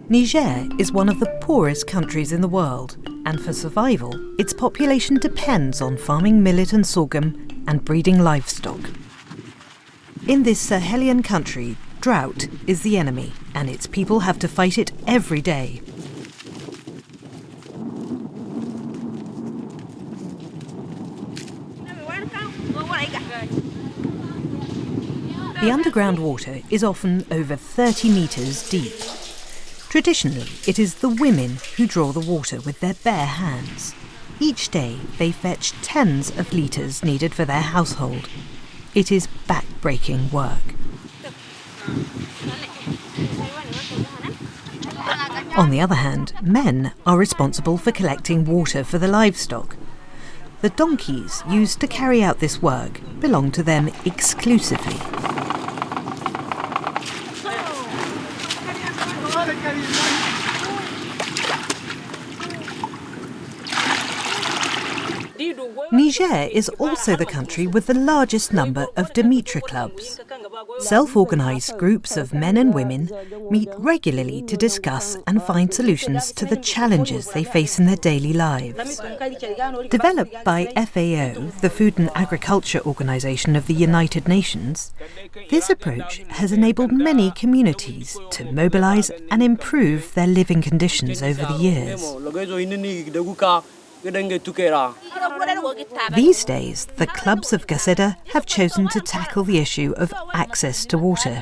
Niger is one of the poorest countries in the world, and for survival, its population depends on farming millet and sorghum and breeding livestock. In this Sahelian country, drought is the enemy, and its people have to fight it every day. The underground water is often over 30 metres deep. Traditionally, it is the women who draw the water with their bare hands. Each day, they fetch tens of litres needed for their household. It is back-breaking work. On the other hand, men are responsible for collecting water for the livestock. The donkeys used to carry out this work belong to them exclusively. Niger is also the country with the largest number of Dimitra Clubs. Self-organised groups of men and women meet regularly to discuss and find solutions to the challenges they face in their daily lives. Developed by FAO, the Food and Agriculture Organization of the United Nations, this approach has enabled many communities to mobilise and improve their living conditions over the years. These days, the clubs of Gasseda have chosen to tackle the issue of access to water.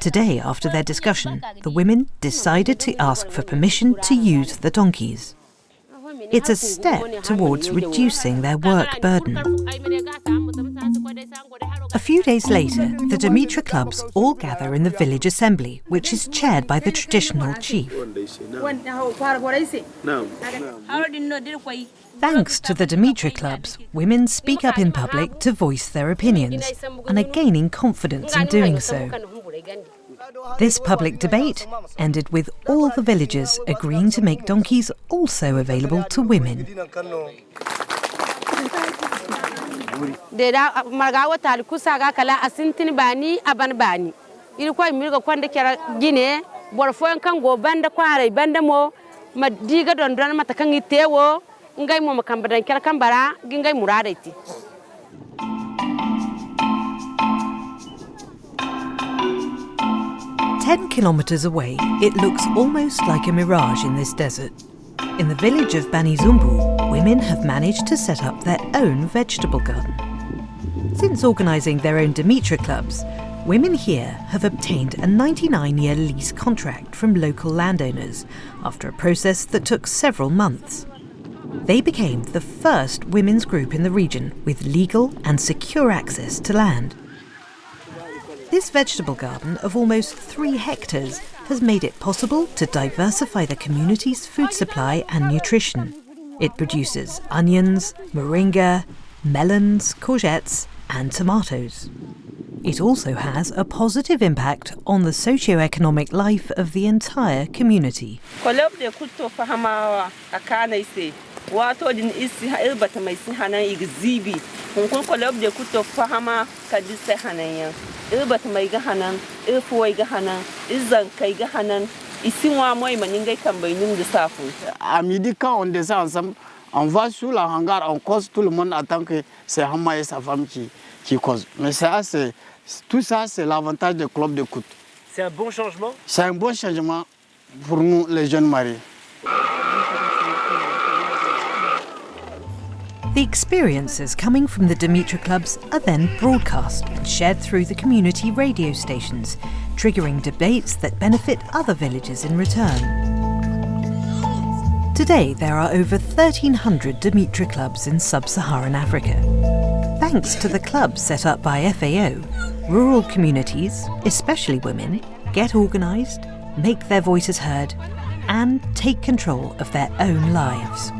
Today, after their discussion, the women decided to ask for permission to use the donkeys. It's a step towards reducing their work burden. A few days later, the Dimitra Clubs all gather in the village assembly, which is chaired by the traditional chief. Thanks to the Dimitra Clubs, women speak up in public to voice their opinions and are gaining confidence in doing so. This public debate ended with all the villagers agreeing to make donkeys also available to women. "10 kilometres away, it looks almost like a mirage in this desert. In the village of Banizoumbou, women have managed to set up their own vegetable garden. Since organising their own Dimitra Clubs, women here have obtained a 99-year lease contract from local landowners after a process that took several months. They became the first women's group in the region with legal and secure access to land. This vegetable garden of almost 3 hectares has made it possible to diversify the community's food supply and nutrition. It produces onions, moringa, melons, courgettes and tomatoes. It also has a positive impact on the socio-economic life of the entire community. À midi, quand on descend ensemble, on va sous la hangar, on cause, tout le monde attend que c'est Hama et sa femme qui causent. Mais ça, tout ça, c'est l'avantage des clubs d'écoute. C'est un bon changement? C'est un bon changement pour nous, les jeunes mariés. The experiences coming from the Dimitra Clubs are then broadcast and shared through the community radio stations, triggering debates that benefit other villages in return. Today, there are over 1,300 Dimitra Clubs in sub-Saharan Africa. Thanks to the clubs set up by FAO, rural communities, especially women, get organised, make their voices heard, and take control of their own lives.